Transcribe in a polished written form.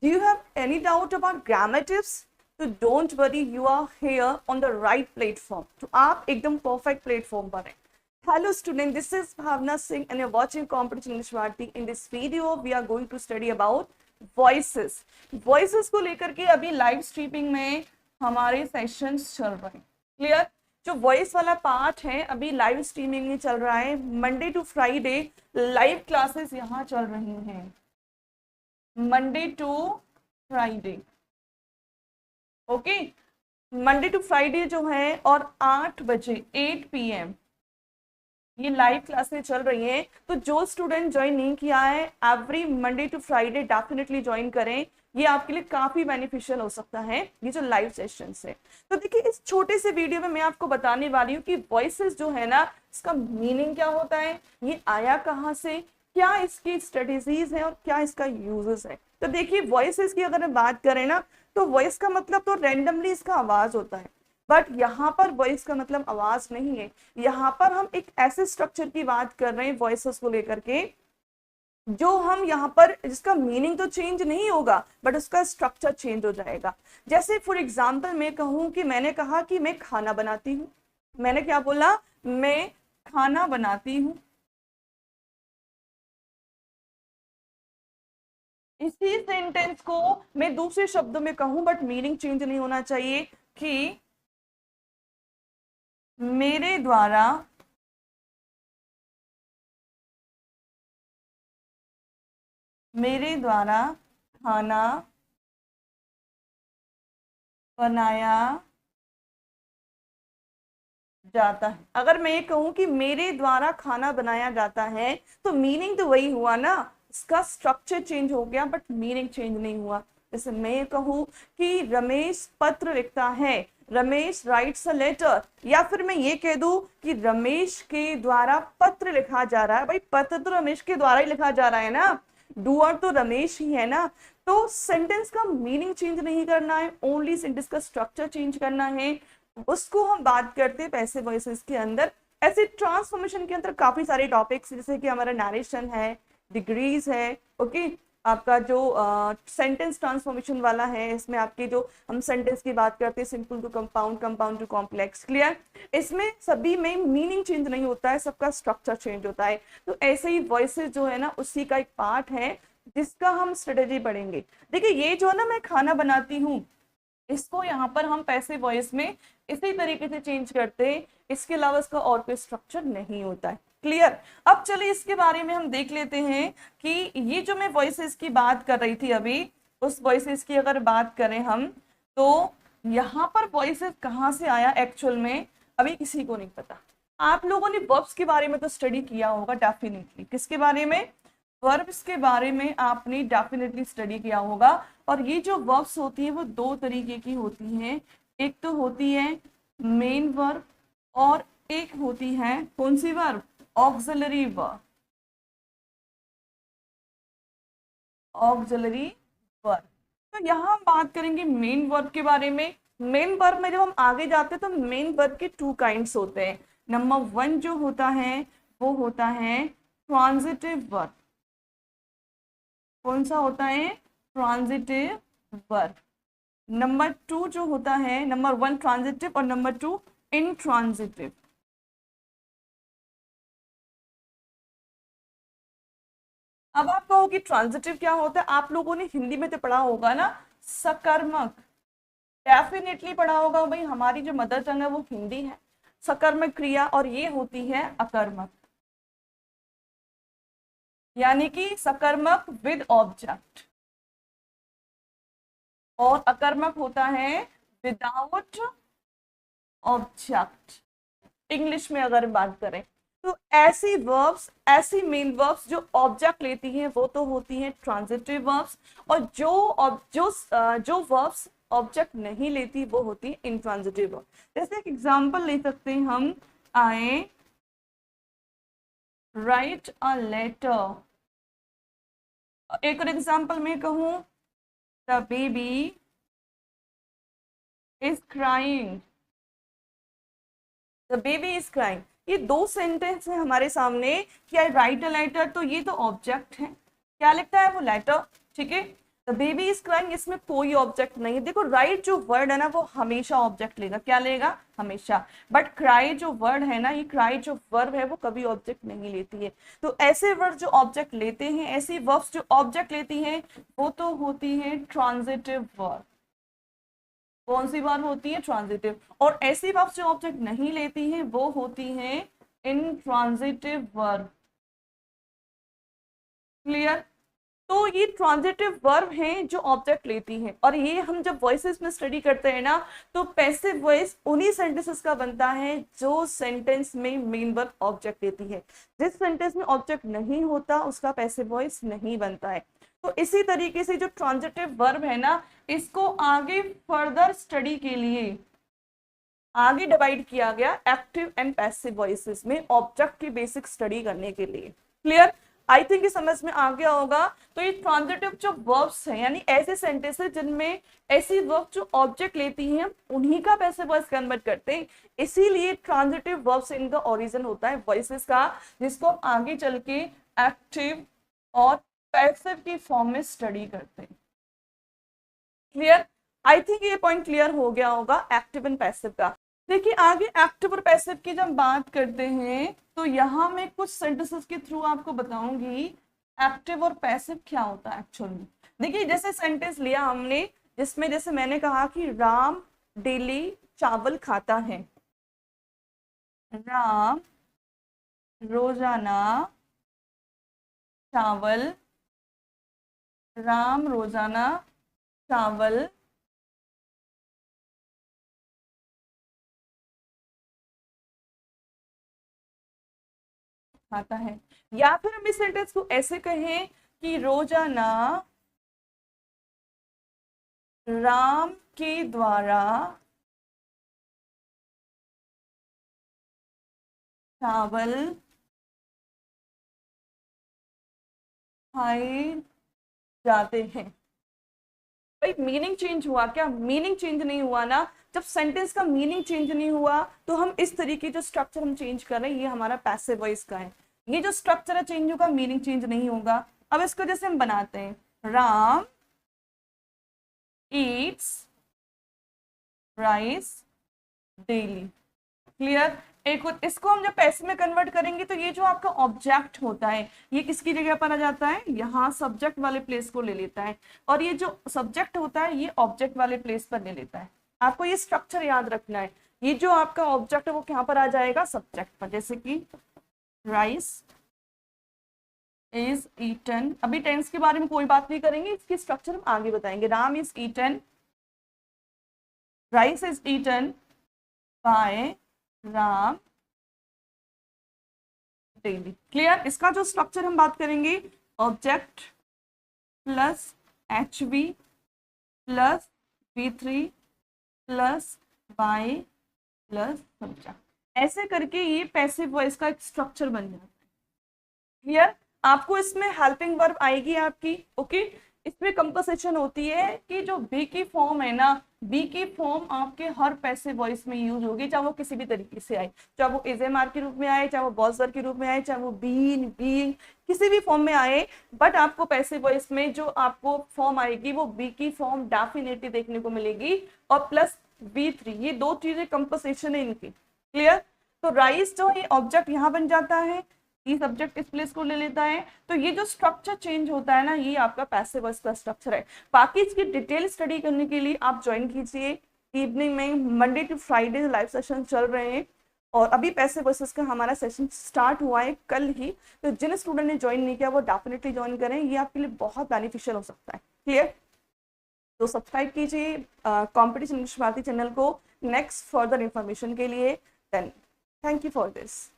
Do you have any doubt about grammar tips? तो don't worry, you are here on the right platform. तो आप एकदम perfect platform पर हैं. Hello student, this is Bhavna Singh and you're watching Competition English Bharati. In this video, we are going to study about voices. Voices को लेकर के अभी live streaming में हमारे सेशंस चल रहे हैं. क्लियर? जो वॉइस वाला पार्ट है अभी लाइव स्ट्रीमिंग में चल रहा है. Monday to Friday live classes यहाँ चल रही हैं. Monday to Friday, okay, Monday to Friday जो है, और 8 बजे 8 PM ये लाइव क्लासेस चल रही हैं. तो जो स्टूडेंट ज्वाइन नहीं किया है, every Monday to Friday definitely join करें. ये आपके लिए काफी बेनिफिशियल हो सकता है ये जो लाइव सेशन है. तो देखिए, इस छोटे से वीडियो में मैं आपको बताने वाली हूँ कि वॉइसेस जो है ना, इसका मीनिंग क्या होता है, ये आया कहाँ से, क्या इसकी स्ट्रेटेजीज है और क्या इसका यूजेस है. तो देखिए, वॉइसेस की अगर हम बात करें ना, तो वॉइस का मतलब तो रैंडमली इसका आवाज होता है, बट यहाँ पर वॉइस का मतलब आवाज नहीं है. यहाँ पर हम एक ऐसे स्ट्रक्चर की बात कर रहे हैं वॉइसेस को लेकर के, जो हम यहाँ पर, जिसका मीनिंग तो चेंज नहीं होगा बट उसका स्ट्रक्चर चेंज हो जाएगा. जैसे फॉर एग्जांपल मैं कहूँ कि मैंने कहा कि मैं खाना बनाती हूँ. मैंने क्या बोला? मैं खाना बनाती हूँ. इसी सेंटेंस को मैं दूसरे शब्दों में कहूं बट मीनिंग चेंज नहीं होना चाहिए कि मेरे द्वारा खाना बनाया जाता है. अगर मैं ये कहूं कि मेरे द्वारा खाना बनाया जाता है, तो मीनिंग तो वही हुआ ना, इसका स्ट्रक्चर चेंज हो गया बट मीनिंग चेंज नहीं हुआ. जैसे मैं ये कहूं कि रमेश पत्र लिखता है, रमेश राइट्स अ लेटर, या फिर मैं ये कह दूं कि रमेश के द्वारा पत्र लिखा जा रहा है. भाई, पत्र तो रमेश के द्वारा ही लिखा जा रहा है ना, डूअर तो रमेश ही है ना. तो सेंटेंस का मीनिंग चेंज नहीं करना है, ओनली सेंटेंस का स्ट्रक्चर चेंज करना है. उसको हम बात करते हैं पैसिव वॉइसेस के अंदर. ऐसे ट्रांसफॉर्मेशन के अंदर काफी सारे टॉपिक्स, जैसे कि हमारा नरेशन है, डिग्रीज है, ओके, आपका जो सेंटेंस ट्रांसफॉर्मेशन वाला है, इसमें आपके जो हम सेंटेंस की बात करते हैं, simple to compound, compound to complex. Clear? इसमें सभी में मीनिंग चेंज नहीं होता है, सबका स्ट्रक्चर चेंज होता है. तो ऐसे ही वॉइसेस जो है ना, उसी का एक पार्ट है जिसका हम स्ट्रेटेजी पढ़ेंगे. देखिए, ये जो है ना, मैं खाना बनाती हूँ, इसको यहाँ पर हम पैसिव वॉइस में इसी तरीके से चेंज करते हैं. इसके अलावा इसका और कोई स्ट्रक्चर नहीं होता है. क्लियर? अब चलिए इसके बारे में हम देख लेते हैं कि ये जो मैं वॉइसेस की बात कर रही थी अभी, उस वॉइसेस की अगर बात करें हम, तो यहाँ पर वॉइसेस कहाँ से आया एक्चुअल में अभी किसी को नहीं पता. आप लोगों ने वर्ब्स के बारे में तो स्टडी किया होगा डेफिनेटली. किसके बारे में? वर्ब्स के बारे में आपने डेफिनेटली स्टडी किया होगा. और ये जो वर्ब्स होती है वो दो तरीके की होती हैं. एक तो होती है मेन वर्ब, और एक होती है कौन सी verb? Auxiliary verb. Auxiliary verb. तो यहाँ हम बात करेंगे मेन वर्ब के बारे में. मेन वर्ब में जब हम आगे जाते हैं तो मेन वर्ब के 2 काइंड्स होते हैं. नंबर 1 जो होता है वो होता है ट्रांजिटिव वर्ब. कौन सा होता है? Transitive verb. नंबर 2 जो होता है, नंबर 1 ट्रांजिटिव और नंबर 2 इंट्रांजिटिव. अब आप कहो कि ट्रांजिटिव क्या होता है? आप लोगों ने हिंदी में तो पढ़ा होगा ना, सकर्मक. डेफिनेटली पढ़ा होगा भाई, हमारी जो मदर टंग है वो हिंदी है. सकर्मक क्रिया, और ये होती है अकर्मक, यानी कि सकर्मक विद ऑब्जेक्ट, और अकर्मक होता है विदाउट ऑब्जेक्ट. इंग्लिश में अगर बात करें तो ऐसी वर्ब्स, ऐसी मेन वर्ब्स जो ऑब्जेक्ट लेती हैं वो तो होती हैं ट्रांजिटिव वर्ब्स, और जो वर्ब्स ऑब्जेक्ट नहीं लेती वो होती है इंट्रांजिटिव वर्ब. जैसे एक एग्जांपल ले सकते हैं हम, आई राइट अ लेटर. एक और एग्जांपल में कहूं, the baby is crying. The baby is crying. ये 2 सेंटेंस है हमारे सामने कि आई राइट अ लेटर, तो ये तो ऑब्जेक्ट है. क्या लिखता है वो? लेटर. ठीक है. The the baby is crying, इसमें कोई ऑब्जेक्ट नहीं है। देखो राइट जो वर्ड है ना वो हमेशा ऑब्जेक्ट लेगा, क्या लेगा, हमेशा। बट क्राई जो वर्ड है ना, ये क्राई जो वर्ब है वो कभी ऑब्जेक्ट नहीं लेती है। तो ऐसे वर्ड जो ऑब्जेक्ट लेते हैं, ऐसी वर्ब्स जो ऑब्जेक्ट लेती हैं, वो तो होती है ट्रांजिटिव वर्ब। कौन सी वर्ब होती है, ट्रांजिटिव। और ऐसी वर्ब्स जो ऑब्जेक्ट नहीं लेती हैं वो होती हैं इनट्रांजिटिव वर्ब। क्लियर। तो ये ट्रांजिटिव वर्ब हैं जो ऑब्जेक्ट लेती हैं, और ये हम जब वॉइसेस में स्टडी करते हैं ना, तो पैसिव वॉइस उन्हीं सेंटेंसेस का बनता है जो सेंटेंस में मेन वर्ब ऑब्जेक्ट लेती है। जिस सेंटेंस में ऑब्जेक्ट नहीं होता उसका पैसिव वॉइस नहीं बनता है। तो इसी तरीके से जो ट्रांजिटिव वर्ब है ना, इसको आगे फर्दर स्टडी के लिए आगे डिवाइड किया गया एक्टिव एंड पैसिव वॉइसेस में, ऑब्जेक्ट की बेसिक स्टडी करने के लिए। क्लियर। आई थिंक ये समझ में आ गया होगा। तो ये ट्रांजिटिव जो वर्ब्स हैं, यानी ऐसे सेंटेंसेस जिनमें ऐसी वर्ब जो ऑब्जेक्ट लेती हैं, उन्हीं का पैसिव वॉइस कन्वर्ट करते हैं। इसीलिए ट्रांजिटिव वर्ब्स इनका ओरिजिन होता है वॉइसेस का, जिसको आगे चल के एक्टिव और पैसिव की फॉर्म में स्टडी करते हैं। क्लियर। आई थिंक ये पॉइंट क्लियर हो गया होगा एक्टिव एंड पैसिव का। देखिए आगे एक्टिव और पैसिव की जब बात करते हैं, तो यहां मैं कुछ सेंटेंसेस के थ्रू आपको बताऊंगी एक्टिव और पैसिव क्या होता है एक्चुअल में। देखिए जैसे सेंटेंस लिया हमने, जिसमें जैसे मैंने कहा कि राम डेली चावल खाता है। राम रोजाना चावल, राम रोजाना चावल खाता है। या फिर हम इस सेंटेंस को ऐसे कहें कि रोजाना राम के द्वारा चावल खाए जाते हैं। भाई मीनिंग चेंज हुआ क्या, मीनिंग चेंज नहीं हुआ ना। जब सेंटेंस का मीनिंग चेंज नहीं हुआ तो हम इस तरीके जो स्ट्रक्चर हम चेंज कर रहे हैं, ये हमारा पैसिव वॉइस का है। ये जो स्ट्रक्चर है चेंज होगा, मीनिंग चेंज नहीं होगा। अब इसको जैसे हम बनाते हैं, Ram Yeats rice daily. Clear. एक इसको हम जब पैसिव में कन्वर्ट करेंगे तो ये जो आपका ऑब्जेक्ट होता है, ये किसकी जगह पर आ जाता है, यहाँ सब्जेक्ट वाले प्लेस को ले लेता है। और ये जो सब्जेक्ट होता है ये ऑब्जेक्ट वाले प्लेस पर ले लेता है। आपको ये स्ट्रक्चर याद रखना है। ये जो आपका ऑब्जेक्ट है वो कहाँ पर आ जाएगा, सब्जेक्ट पर। जैसे कि राइस इज ईटन, अभी टेंस के बारे में कोई बात नहीं करेंगे, इसकी स्ट्रक्चर हम आगे बताएंगे। Ram is eaten, rice is eaten by Ram daily. Clear. इसका जो स्ट्रक्चर हम बात करेंगे, object plus HV plus V3 plus by plus subject, ऐसे करके ये पैसिव वॉइस का एक स्ट्रक्चर बन जाता है। क्लियर। आपको इसमें हेल्पिंग वर्ब आएगी आपकी, ओके। इसमें कंपोजिशन होती है कि जो बी की फॉर्म है ना, बी की फॉर्म आपके हर पैसिव वॉइस में यूज होगी, चाहे वो किसी भी तरीके से आए, चाहे वो इज एम आर के रूप में आए, चाहे वो बॉजर के रूप में आए, चाहे वो बीन बीइंग किसी भी फॉर्म में आए। बट आपको पैसिव वॉइस में जो आपको फॉर्म आएगी वो बी की फॉर्म डेफिनेटली देखने को मिलेगी, और प्लस V3, ये दो चीजें कंपोजिशन है इनकी। क्लियर। तो राइस जो है ऑब्जेक्ट यहाँ बन जाता है, ये सब्जेक्ट इस प्लेस को ले लेता है। तो ये जो स्ट्रक्चर चेंज होता है ना, ये आपका पैसिव वॉइस का स्ट्रक्चर है। बाकी इसकी डिटेल स्टडी करने के लिए आप ज्वाइन कीजिए इवनिंग में, Monday to Friday live session चल रहे हैं। और अभी पैसिव वॉइसेस का हमारा सेशन स्टार्ट हुआ है कल ही, तो जिन स्टूडेंट ने ज्वाइन नहीं किया वो डेफिनेटली ज्वाइन करें, ये आपके लिए बहुत बेनिफिशियल हो सकता है। क्लियर। तो सब्सक्राइब कीजिए कॉम्पिटिशन इंग्लिश भारती चैनल को नेक्स्ट फर्दर इंफॉर्मेशन के लिए। Then thank you for this.